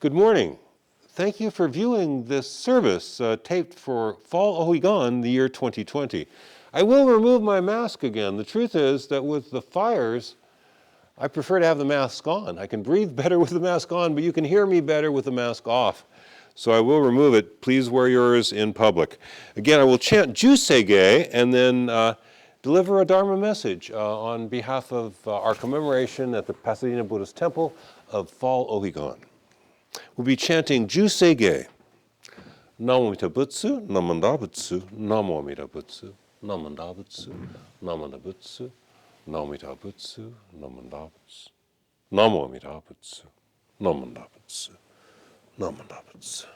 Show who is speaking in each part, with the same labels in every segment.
Speaker 1: Good morning. Thank you for viewing this service taped for Fall Ohigan, the year 2020. I will remove my mask again. The truth is that with the fires, I prefer to have the mask on. I can breathe better with the mask on, but you can hear me better with the mask off. So I will remove it. Please wear yours in public. Again, I will chant Juseige and then deliver a Dharma message on behalf of our commemoration at the Pasadena Buddhist Temple of Fall Ohigan. We'll be chanting Juseige. Namo Amida Butsu, Namanda Butsu, Namo Amida Butsu, Namanda Butsu, Namanda Butsu, Namida Butsu, Namanda Butsu, Namo Amida Butsu, Namanda Butsu, Namanda Butsu,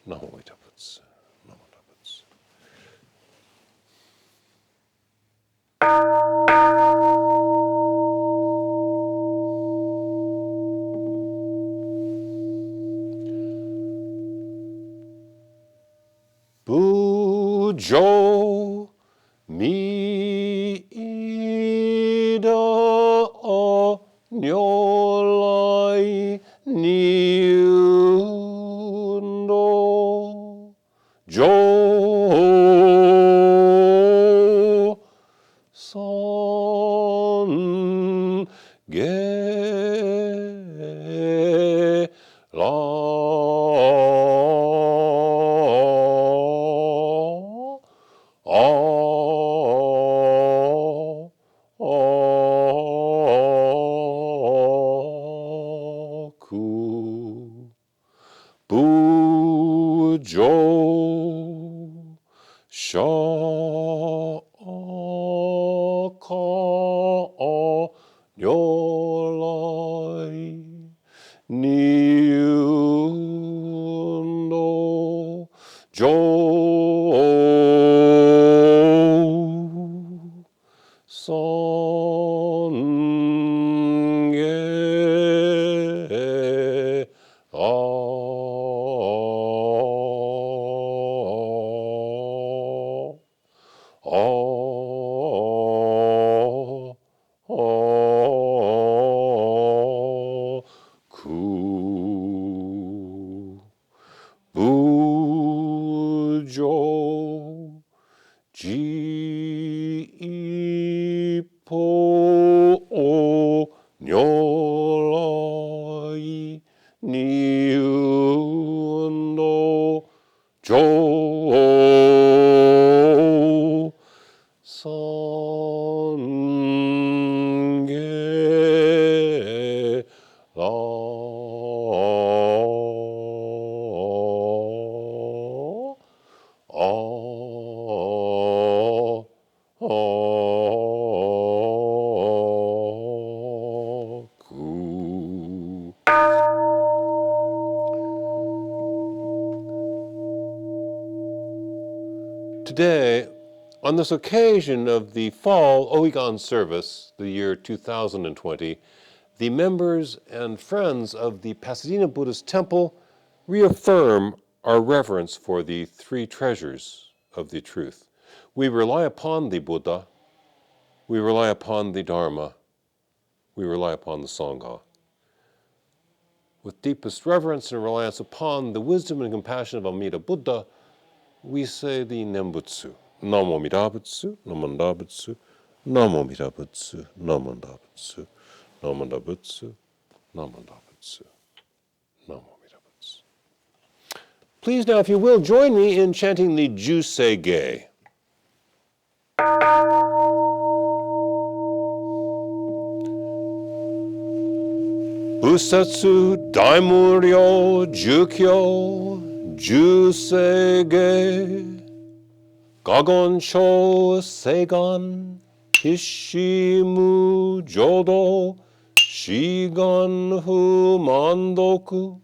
Speaker 1: Namo Amida Butsu, Namanda Butsu. Bujo mi ida o nyolai niundo jo son ge la ji-ppo nyolai niundo jo sange la Today, on this occasion of the Fall Ohigan service, the year 2020, the members and friends of the Pasadena Buddhist Temple reaffirm our reverence for the three treasures of the truth. We rely upon the Buddha, we rely upon the Dharma, we rely upon the Sangha. With deepest reverence and reliance upon the wisdom and compassion of Amida Buddha, we say the Nembutsu. Namo Amida Butsu, Namanda Butsu, Namo Amida Butsu, Namanda Butsu, Namanda Butsu, Namanda Butsu, Namo Amida Butsu. Please now, if you will, join me in chanting the Juseige. Busatsu Daimuryo Jukyo Juseige Gagonsho Seigan His-shi mu Jodo Shigan hu mandoku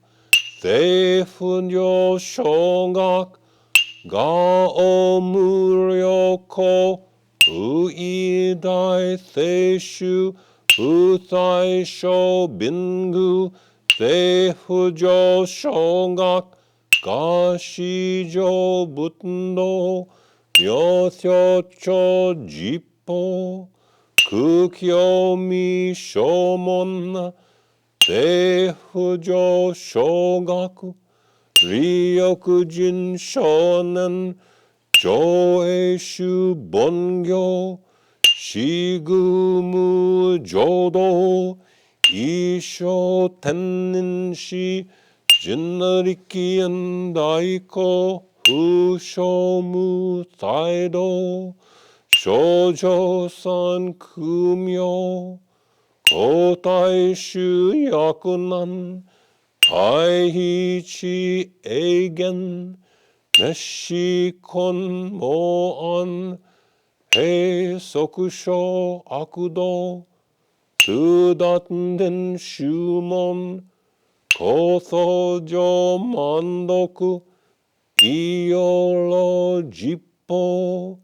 Speaker 1: Theifunyo shongak Gao muryoko Uidai Theishu Uthai sho bingu Theifujo shongak Gashijo butndo Myotyocho jippo Kukyo mi shomon 帝不上小学、利欲人少年、上映衆凡行、しぐむ浄土、一生天人師、人力縁大公、不傷無才道、少女三苦名、皇太子役難、大一永元、滅死根無安、閉塞小悪道、通達伝宗門、高僧上満読、いよろji-ppo、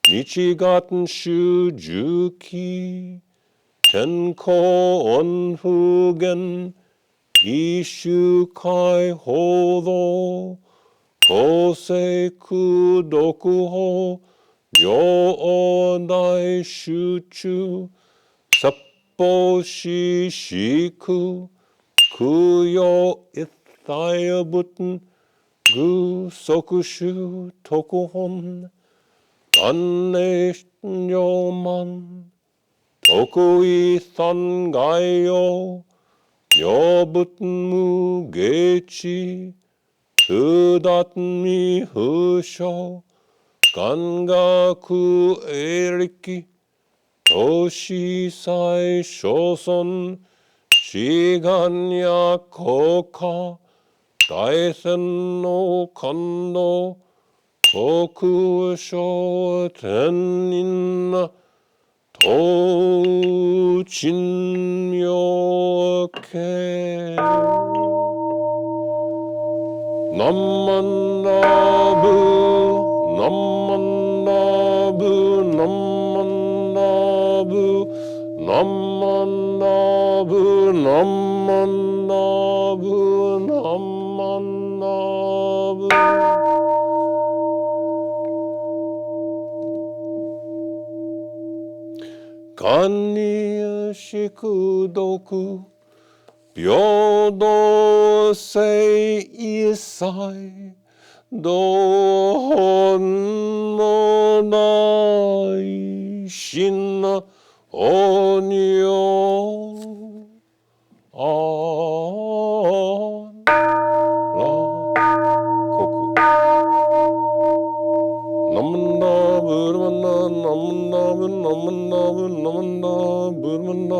Speaker 1: 日月衆重機、天候恩普賢、一周解放道、公正苦毒法、両大集中、殺法師四苦、空用一切仏、具足衆特本、万年上満、得意三概要、妙仏無芸知、通達未不詳、願学営力、都市祭小尊、志願や国家、大戦の感動、国書天人な、東珍妙慶。南無那仏、南無那仏、南無那仏、南無那仏、南無那仏、南無那仏。願に宿毒、平等性一切、道本のない真なおにょあら国。ナムナブルマナ、ナムナブ、ナムナブ、ナムナブルマナ。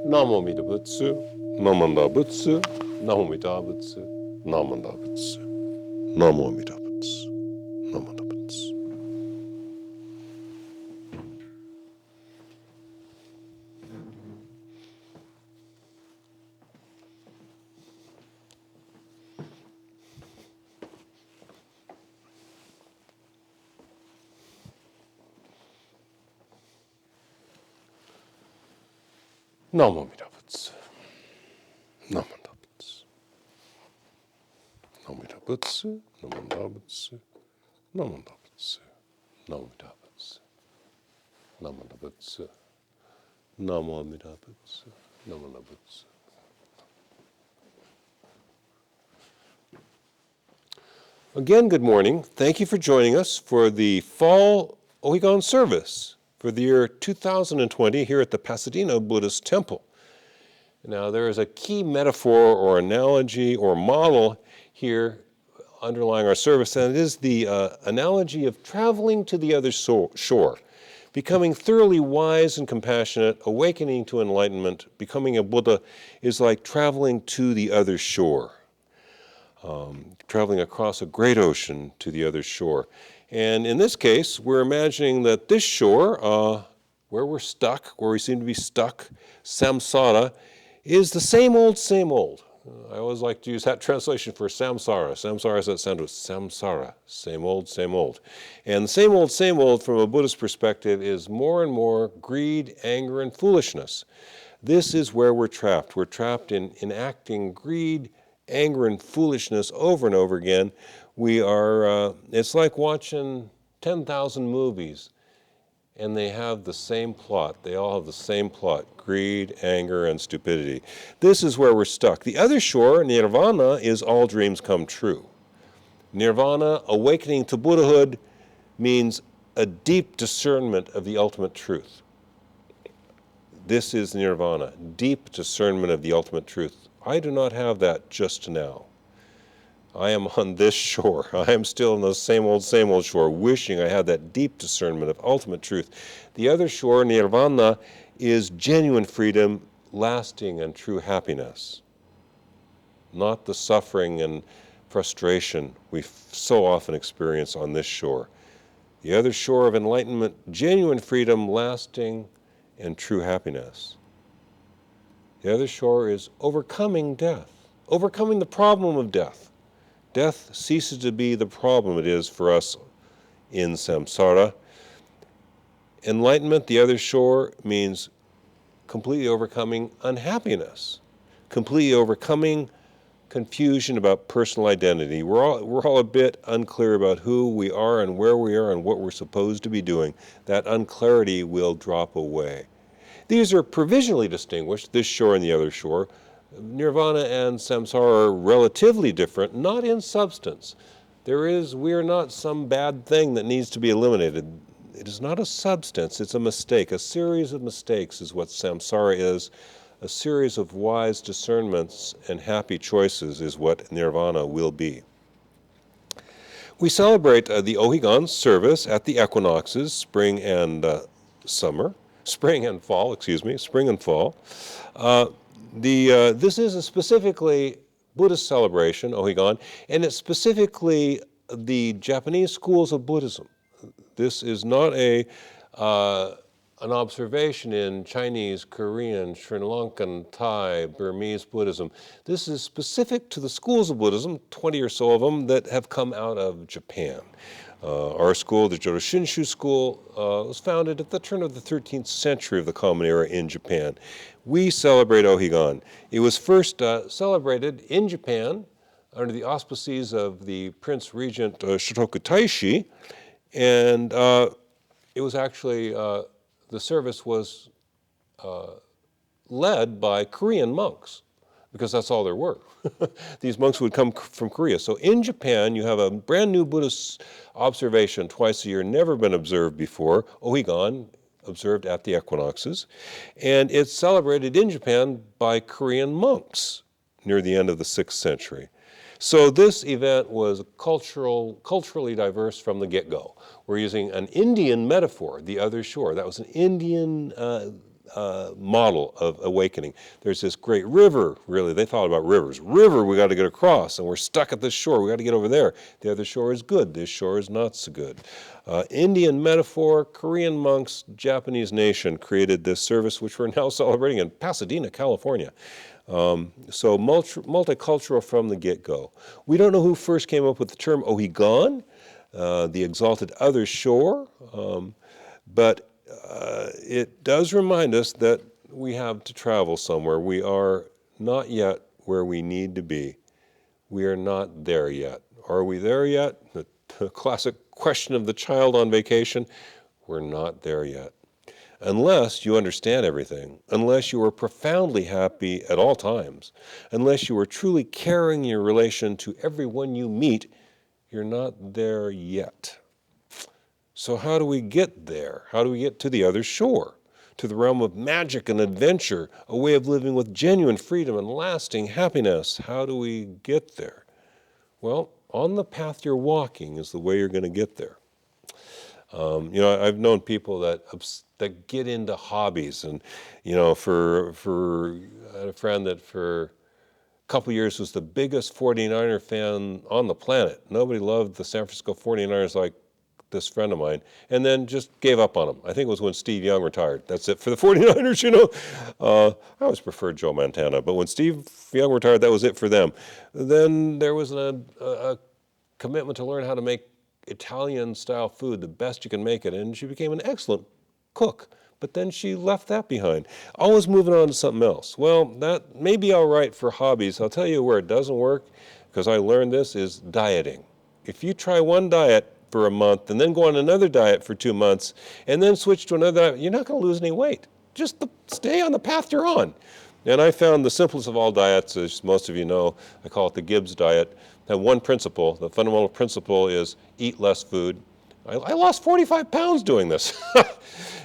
Speaker 1: ナモミダ仏、ナモミダ仏、ナモミダ仏、ナモミダ仏、ナモミダ仏、ナモミダ仏。ナモミダ仏、ナモミダ仏、ナモミダ仏、ナモミダ仏、ナモミダ仏、ナモミダ仏、ナモミダ仏、ナモミダ仏、ナモミダ仏。Again, good morning. Thank you for joining us for the Fall Ohigan service for the year 2020 here at the Pasadena Buddhist Temple. Now, there is a key metaphor or analogy or model here underlying our service, and it is the analogy of traveling to the other shore. Becoming thoroughly wise and compassionate, awakening to enlightenment, becoming a Buddha is like traveling to the other shore. Traveling across a great ocean to the other shore. And in this case, we're imagining that this shore, where we're stuck, where we seem to be stuck, samsara, is the same old, same old. I always like to use that translation for samsara. Samsara is that sound of samsara, same old, same old. And the same old from a Buddhist perspective is more and more greed, anger, and foolishness. This is where we're trapped. We're trapped in enacting greed, anger, and foolishness over and over again. We are, it's like watching 10,000 movies and they have the same plot. They all have the same plot: greed, anger, and stupidity. This is where we're stuck. The other shore, nirvana, is all dreams come true. Nirvana, awakening to Buddhahood, means a deep discernment of the ultimate truth. This is nirvana, deep discernment of the ultimate truth. I do not have that just now. I am on this shore. I am still on the same old shore, wishing I had that deep discernment of ultimate truth. The other shore, nirvana, is genuine freedom, lasting and true happiness, not the suffering and frustration we so often experience on this shore. The other shore of enlightenment, genuine freedom, lasting and true happiness. The other shore is overcoming death, overcoming the problem of death. Death ceases to be the problem it is for us in samsara. Enlightenment, the other shore, means completely overcoming unhappiness, completely overcoming confusion about personal identity. We're all a bit unclear about who we are and where we are and what we're supposed to be doing. That unclarity will drop away. These are provisionally distinguished, this shore and the other shore. Nirvana and samsara are relatively different, not in substance. We are not some bad thing that needs to be eliminated. It is not a substance, it's a mistake. A series of mistakes is what samsara is. A series of wise discernments and happy choices is what nirvana will be. We celebrate the Ohigan service at the equinoxes, spring and fall. This is a specifically Buddhist celebration, Ohigan, and it's specifically the Japanese schools of Buddhism. This is not an observation in Chinese, Korean, Sri Lankan, Thai, Burmese Buddhism. This is specific to the schools of Buddhism, 20 or so of them, that have come out of Japan. Our school, the Jodo Shinshu school, was founded at the turn of the 13th century of the Common Era in Japan. We celebrate Ohigan. It was first celebrated in Japan under the auspices of the Prince Regent Shotoku Taishi, and it was actually, the service was led by Korean monks, because that's all there were. These monks would come from Korea. So in Japan, you have a brand new Buddhist observation twice a year, never been observed before, Ohigan, observed at the equinoxes. And it's celebrated in Japan by Korean monks near the end of the 6th century. So this event was culturally diverse from the get-go. We're using an Indian metaphor, the other shore. That was an Indian model of awakening. There's this great river, really, they thought about rivers. River we got to get across, and we're stuck at this shore, we got to get over there. The other shore is good, this shore is not so good. Indian metaphor, Korean monks, Japanese nation created this service, which we're now celebrating in Pasadena, California. So multicultural from the get-go. We don't know who first came up with the term Ohigan, the exalted other shore, but it does remind us that we have to travel somewhere. We are not yet where we need to be. We are not there yet. Are we there yet? The classic question of the child on vacation. We're not there yet. Unless you understand everything, unless you are profoundly happy at all times, unless you are truly caring your relation to everyone you meet, you're not there yet. So how do we get there? How do we get to the other shore, to the realm of magic and adventure, a way of living with genuine freedom and lasting happiness? How do we get there? Well, on the path you're walking is the way you're going to get there. I've known people that get into hobbies, and I had a friend that for a couple years was the biggest 49er fan on the planet. Nobody loved the San Francisco 49ers like this friend of mine, and then just gave up on them. I think it was when Steve Young retired. That's it for the 49ers, I always preferred Joe Montana, but when Steve Young retired, that was it for them. Then there was a commitment to learn how to make Italian-style food, the best you can make it, and she became an excellent cook. But then she left that behind, always moving on to something else. Well, that may be all right for hobbies. I'll tell you where it doesn't work, because I learned this, is dieting. If you try one diet for a month, and then go on another diet for 2 months, and then switch to another diet, you're not going to lose any weight. Just stay on the path you're on. And I found the simplest of all diets, as most of you know, I call it the Gibbs diet, have one principle. The fundamental principle is eat less food. I lost 45 pounds doing this.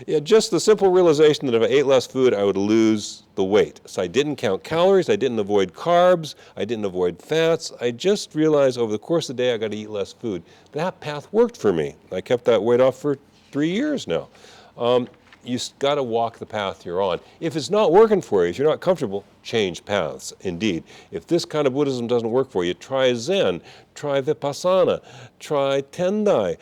Speaker 1: Yeah, just the simple realization that if I ate less food, I would lose the weight. So I didn't count calories, I didn't avoid carbs, I didn't avoid fats. I just realized over the course of the day I got to eat less food. That path worked for me. I kept that weight off for 3 years now. You got to walk the path you're on. If it's not working for you, if you're not comfortable, change paths, indeed. If this kind of Buddhism doesn't work for you, try Zen, try Vipassana, try Tendai,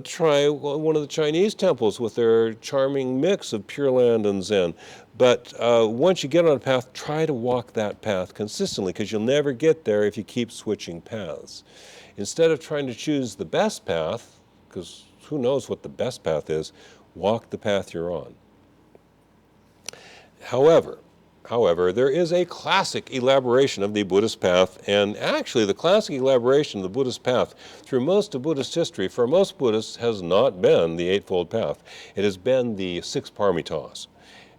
Speaker 1: try one of the Chinese temples with their charming mix of Pure Land and Zen. But once you get on a path, try to walk that path consistently, because you'll never get there if you keep switching paths. Instead of trying to choose the best path, because who knows what the best path is, walk the path you're on. However, there is a classic elaboration of the Buddhist path, and actually the classic elaboration of the Buddhist path through most of Buddhist history for most Buddhists has not been the Eightfold Path. It has been the 6 Paramitas.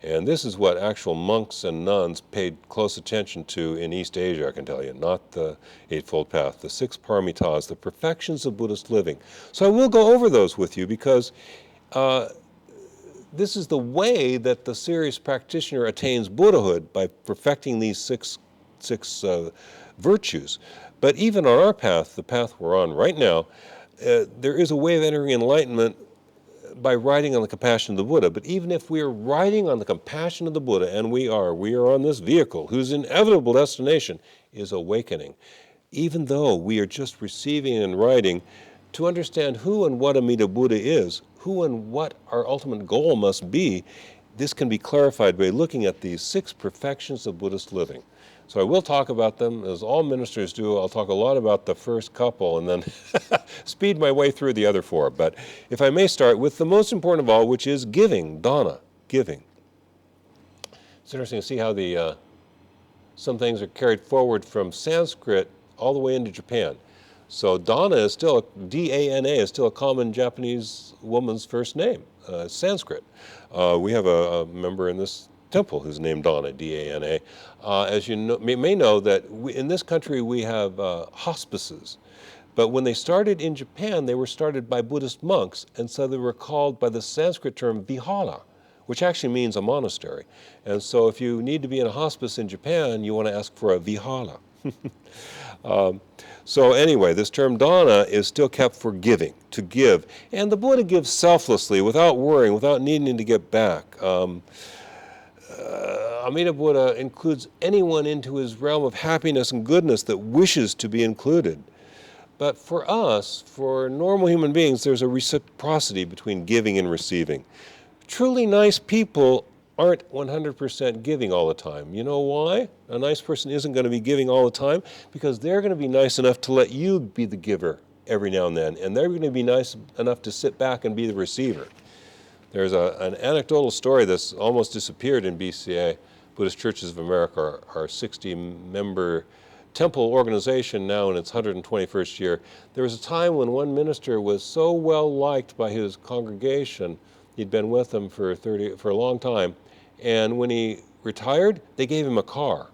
Speaker 1: And this is what actual monks and nuns paid close attention to in East Asia, I can tell you, not the Eightfold Path, the 6 Paramitas, the perfections of Buddhist living. So I will go over those with you because this is the way that the serious practitioner attains Buddhahood, by perfecting these six virtues. But even on our path, the path we're on right now, there is a way of entering enlightenment by riding on the compassion of the Buddha. But even if we are riding on the compassion of the Buddha, and we are on this vehicle whose inevitable destination is awakening, even though we are just receiving and riding, to understand who and what Amida Buddha is, who and what our ultimate goal must be, this can be clarified by looking at these 6 perfections of Buddhist living. So I will talk about them, as all ministers do. I'll talk a lot about the first couple and then speed my way through the other 4. But if I may start with the most important of all, which is giving, dana, giving. It's interesting to see how some things are carried forward from Sanskrit all the way into Japan. So Dana is still, D-A-N-A is still a common Japanese woman's first name, Sanskrit. We have a member in this temple who's named Dana, D-A-N-A. As you may know, that in this country we have hospices. But when they started in Japan, they were started by Buddhist monks, and so they were called by the Sanskrit term vihala, which actually means a monastery. And so if you need to be in a hospice in Japan, you want to ask for a vihala. So anyway, this term dana is still kept for giving, to give. And the Buddha gives selflessly, without worrying, without needing to get back. Amida Buddha includes anyone into his realm of happiness and goodness that wishes to be included. But for us, for normal human beings, there's a reciprocity between giving and receiving. Truly nice people aren't 100% giving all the time. You know why? A nice person isn't going to be giving all the time, because they're going to be nice enough to let you be the giver every now and then, and they're going to be nice enough to sit back and be the receiver. There's an anecdotal story that's almost disappeared in BCA, Buddhist Churches of America, our 60-member temple organization now in its 121st year. There was a time when one minister was so well liked by his congregation, he'd been with them for a long time, and when he retired, they gave him a car,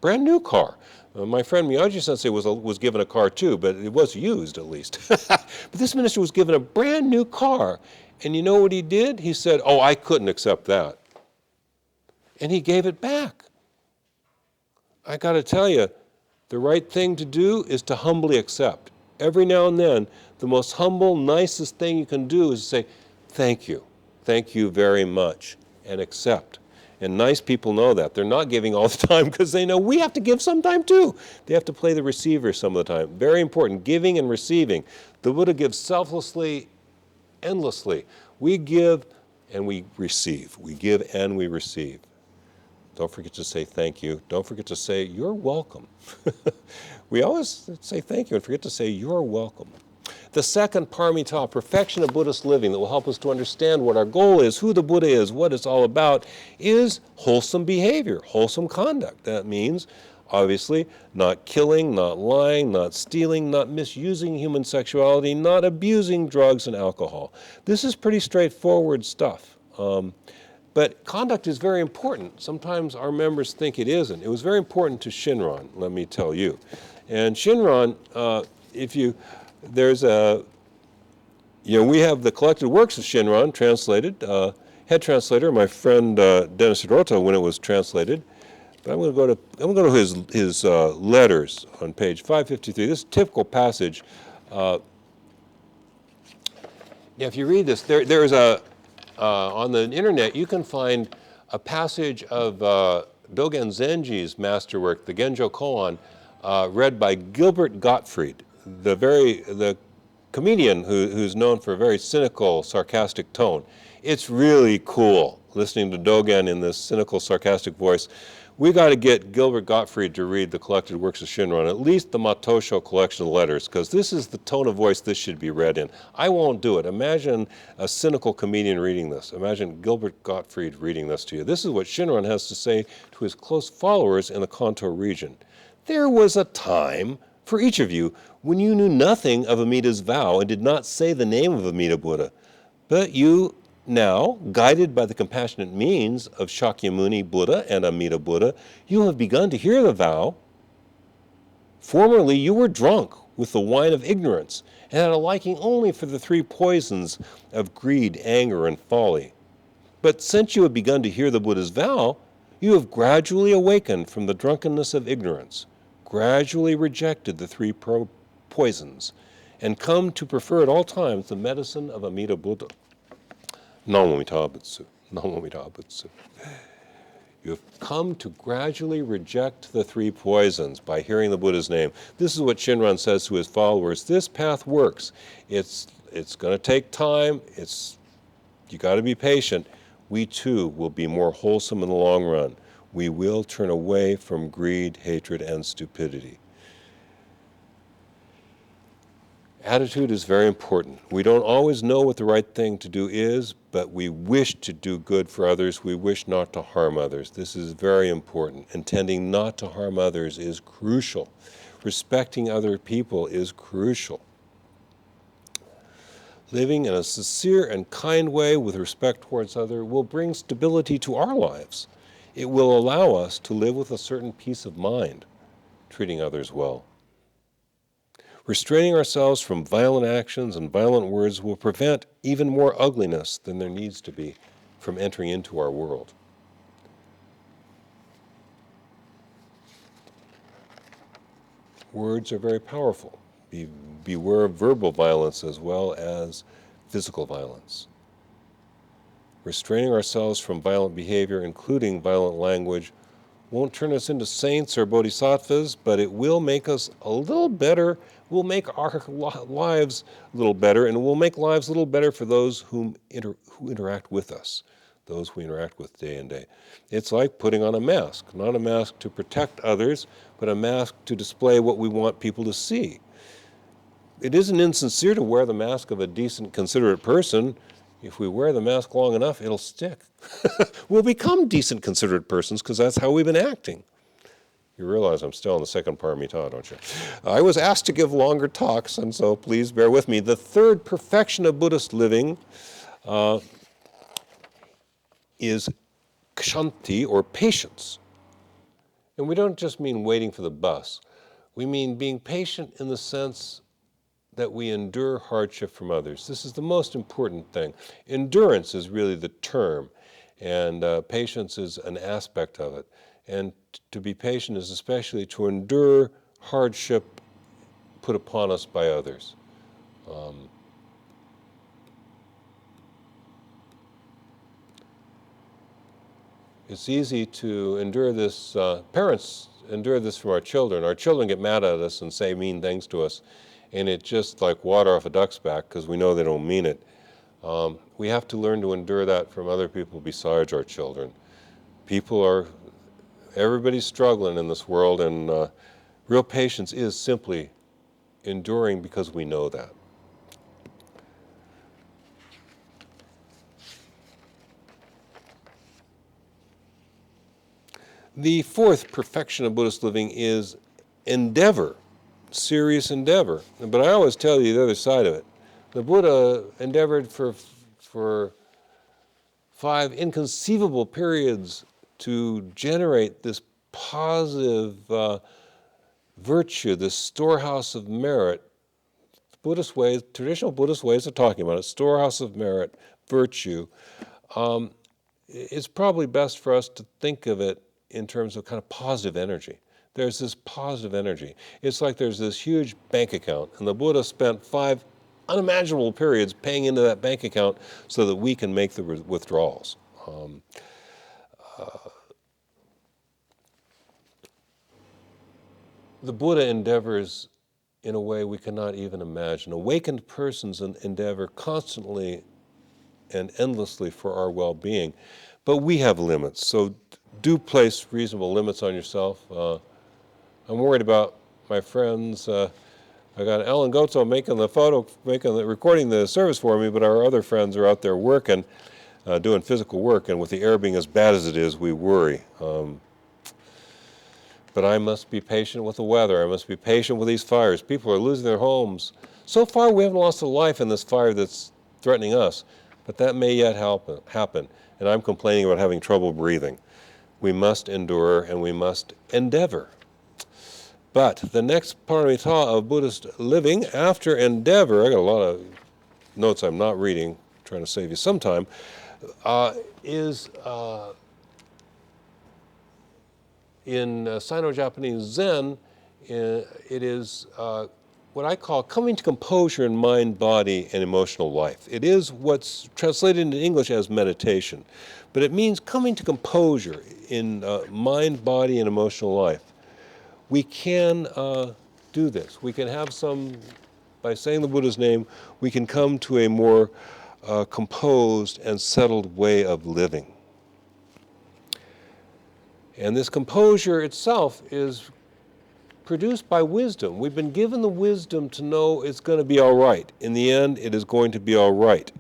Speaker 1: brand new car. My friend Miyagi-sensei was given a car too, but it was used at least. But this minister was given a brand new car, and you know what he did? He said, "Oh, I couldn't accept that," and he gave it back. I got to tell you, the right thing to do is to humbly accept. Every now and then, the most humble, nicest thing you can do is say, "Thank you very much," and accept. And nice people know that. They're not giving all the time because they know we have to give sometime too. They have to play the receiver some of the time. Very important, giving and receiving. The Buddha gives selflessly, endlessly. We give and we receive. We give and we receive. Don't forget to say thank you. Don't forget to say you're welcome. We always say thank you and forget to say you're welcome. The second paramita, perfection of Buddhist living, that will help us to understand what our goal is, who the Buddha is, what it's all about, is wholesome behavior, wholesome conduct. That means Obviously, not killing, not lying, not stealing, not misusing human sexuality, not abusing drugs and alcohol. This is pretty straightforward stuff. But conduct is very important. Sometimes our members think it isn't. It was very important to Shinran, let me tell you. And Shinran, we have the collected works of Shinran translated, head translator, my friend Dennis Hiroto, when it was translated. But I'm going to go to his letters on page 553. This is a typical passage. If you read this, there's on the internet, you can find a passage of Dogen Zenji's masterwork, the Genjo Koan, read by Gilbert Gottfried, the comedian who's known for a very cynical, sarcastic tone. It's really cool listening to Dogen in this cynical, sarcastic voice. We got to get Gilbert Gottfried to read the collected works of Shinran, at least the Matosho collection of letters, because this is the tone of voice this should be read in. I won't do it. Imagine a cynical comedian reading this. Imagine Gilbert Gottfried reading this to you. This is what Shinran has to say to his close followers in the Kanto region. There was a time for each of you when you knew nothing of Amida's vow and did not say the name of Amida Buddha, but you now, guided by the compassionate means of Shakyamuni Buddha and Amida Buddha, you have begun to hear the vow. Formerly you were drunk with the wine of ignorance and had a liking only for the three poisons of greed, anger, and folly. But since you have begun to hear the Buddha's vow, you have gradually awakened from the drunkenness of ignorance, gradually rejected the three poisons, and come to prefer at all times the medicine of Amida Buddha. Namo Mita Butsu. Namo Mita Butsu. You have come to gradually reject the three poisons by hearing the Buddha's name. This is what Shinran says to his followers. This path works. It's going to take time. You got to be patient. We too will be more wholesome in the long run. We will turn away from greed, hatred, and stupidity. Attitude is very important. We don't always know what the right thing to do is, but we wish to do good for others. We wish not to harm others. This is very important. Intending not to harm others is crucial. Respecting other people is crucial. Living in a sincere and kind way with respect towards others will bring stability to our lives. It will allow us to live with a certain peace of mind, treating others well. Restraining ourselves from violent actions and violent words will prevent even more ugliness than there needs to be from entering into our world. Words are very powerful. Beware of verbal violence as well as physical violence. Restraining ourselves from violent behavior, including violent language, won't turn us into saints or bodhisattvas, but it will make us a little better, will make our lives a little better, and it will make lives a little better for those who interact with us, those we interact with day and day. It's like putting on a mask, not a mask to protect others, but a mask to display what we want people to see. It isn't insincere to wear the mask of a decent, considerate person. If we wear the mask long enough, it'll stick. We'll become decent, considerate persons because that's how we've been acting. You realize I'm still in the second Paramita, don't you? I was asked to give longer talks, and so please bear with me. The third perfection of Buddhist living is kshanti, or patience. And we don't just mean waiting for the bus. We mean being patient in the sense that we endure hardship from others. This is the most important thing. Endurance is really the term, and patience is an aspect of it. And to be patient is especially to endure hardship put upon us by others. It's easy to endure this. Parents endure this from our children. Our children get mad at us and say mean things to us, and it's just like water off a duck's back because we know they don't mean it. We have to learn to endure that from other people besides our children. Everybody's struggling in this world, and real patience is simply enduring because we know that. The fourth perfection of Buddhist living is endeavor, serious endeavor. But I always tell you the other side of it. The Buddha endeavored for 5 inconceivable periods to generate this positive virtue, this storehouse of merit. Buddhist ways, traditional Buddhist ways of talking about it, storehouse of merit, virtue. It's probably best for us to think of it in terms of kind of positive energy. There's this positive energy. It's like there's this huge bank account, and the Buddha spent 5 unimaginable periods paying into that bank account so that we can make the withdrawals. The Buddha endeavors in a way we cannot even imagine. Awakened persons endeavor constantly and endlessly for our well-being, but we have limits, so do place reasonable limits on yourself. I'm worried about my friends. I got Ellen Gozo recording the service for me, but our other friends are out there working, doing physical work, and with the air being as bad as it is, we worry. But I must be patient with the weather. I must be patient with these fires. People are losing their homes. So far, we haven't lost a life in this fire that's threatening us, but that may yet happen. And I'm complaining about having trouble breathing. We must endure and we must endeavor. But the next paramita of Buddhist living, after endeavor, I got a lot of notes I'm not reading, trying to save you some time, is in Sino-Japanese Zen, it is what I call coming to composure in mind, body, and emotional life. It is what's translated into English as meditation, but it means coming to composure in mind, body, and emotional life. We can do this. We can have by saying the Buddha's name, we can come to a more composed and settled way of living. And this composure itself is produced by wisdom. We've been given the wisdom to know it's going to be all right. In the end, it is going to be all right.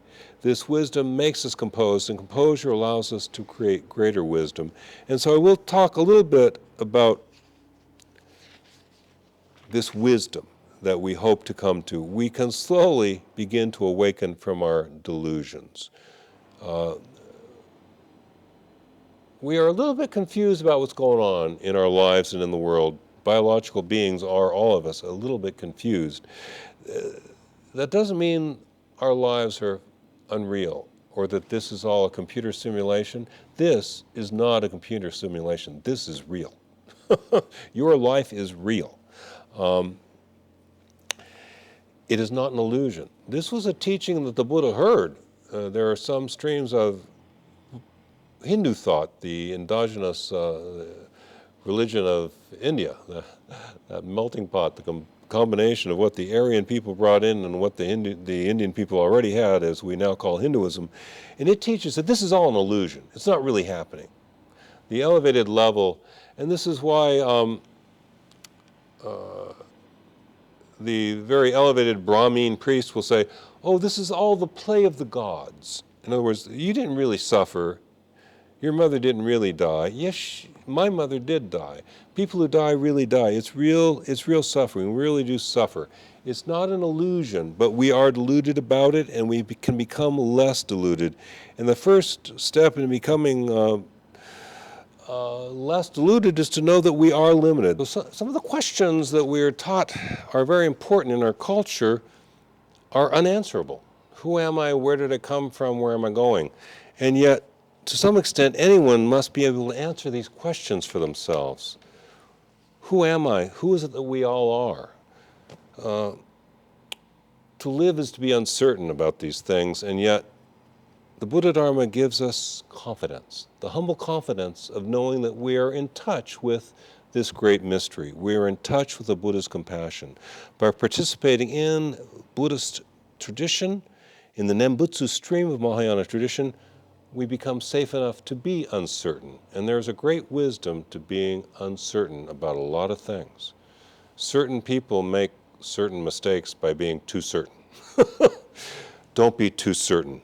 Speaker 1: This wisdom makes us composed, and composure allows us to create greater wisdom. And so I will talk a little bit about this wisdom that we hope to come to. We can slowly begin to awaken from our delusions. We are a little bit confused about what's going on in our lives and in the world. Biological beings are, all of us, a little bit confused. That doesn't mean our lives are unreal or that this is all a computer simulation. This is not a computer simulation. This is real. Your life is real. It is not an illusion. This was a teaching that the Buddha heard. There are some streams of Hindu thought, the endogenous religion of India, that melting pot, the combination of what the Aryan people brought in and what the Indian people already had, as we now call Hinduism. And it teaches that this is all an illusion. It's not really happening. The elevated level, and this is why the very elevated Brahmin priest will say, oh, this is all the play of the gods. In other words, you didn't really suffer. Your mother didn't really die. Yes, my mother did die. People who die really die. It's real suffering. We really do suffer. It's not an illusion, but we are deluded about it, and we can become less deluded. And the first step in becoming less deluded is to know that we are limited. So some of the questions that we are taught are very important in our culture are unanswerable. Who am I? Where did I come from? Where am I going? And yet, to some extent, anyone must be able to answer these questions for themselves. Who am I? Who is it that we all are? To live is to be uncertain about these things, and yet the Buddha Dharma gives us confidence, the humble confidence of knowing that we are in touch with this great mystery. We are in touch with the Buddha's compassion. By participating in Buddhist tradition, in the Nembutsu stream of Mahayana tradition, we become safe enough to be uncertain. And there's a great wisdom to being uncertain about a lot of things. Certain people make certain mistakes by being too certain. Don't be too certain.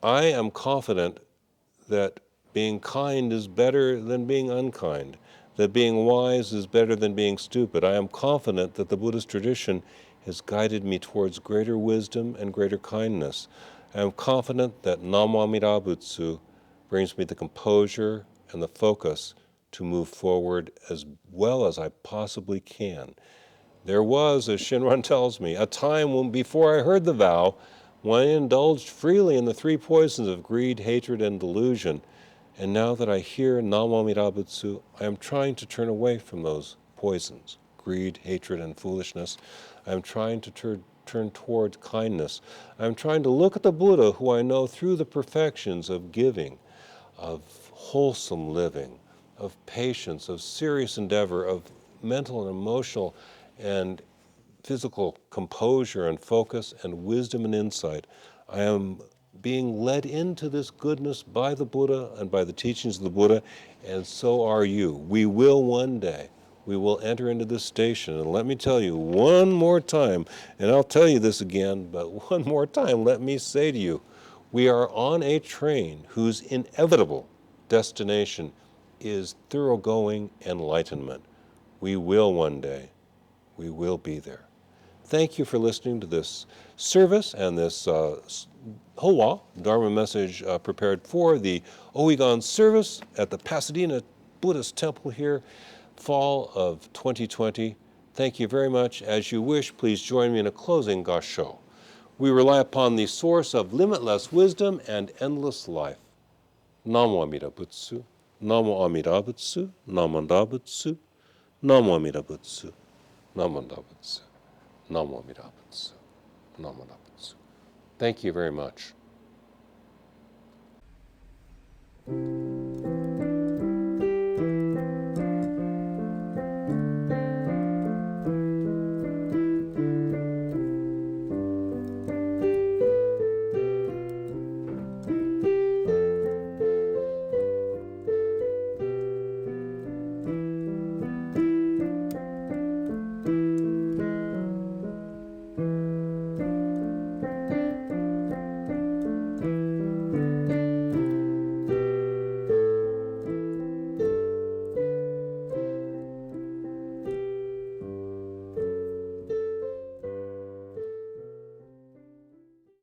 Speaker 1: I am confident that being kind is better than being unkind, that being wise is better than being stupid. I am confident that the Buddhist tradition has guided me towards greater wisdom and greater kindness. I am confident that Namo Amida Butsu brings me the composure and the focus to move forward as well as I possibly can. There was, as Shinran tells me, a time when before I heard the vow, when I indulged freely in the three poisons of greed, hatred, and delusion. And now that I hear Namo Amida Butsu, I am trying to turn away from those poisons, greed, hatred, and foolishness. I am trying to turn toward kindness. I am trying to look at the Buddha, who I know through the perfections of giving, of wholesome living, of patience, of serious endeavor, of mental and emotional and physical composure and focus and wisdom and insight. I am being led into this goodness by the Buddha and by the teachings of the Buddha, and so are you. We will one day. We will enter into this station, and let me tell you one more time, and I'll tell you this again, but one more time, let me say to you, we are on a train whose inevitable destination is thoroughgoing enlightenment. We will one day. We will be there. Thank you for listening to this service and this Hoa Dharma message prepared for the Ohigan service at the Pasadena Buddhist Temple here, fall of 2020. Thank you very much. As you wish, please join me in a closing gasho. We rely upon the source of limitless wisdom and endless life. Namo Amida Butsu, Namo Amida Butsu, Namo Amida Butsu, Namo Amida Butsu, Namo Amida Butsu, Namo Amida Butsu, Namo Amida Butsu. Thank you very much.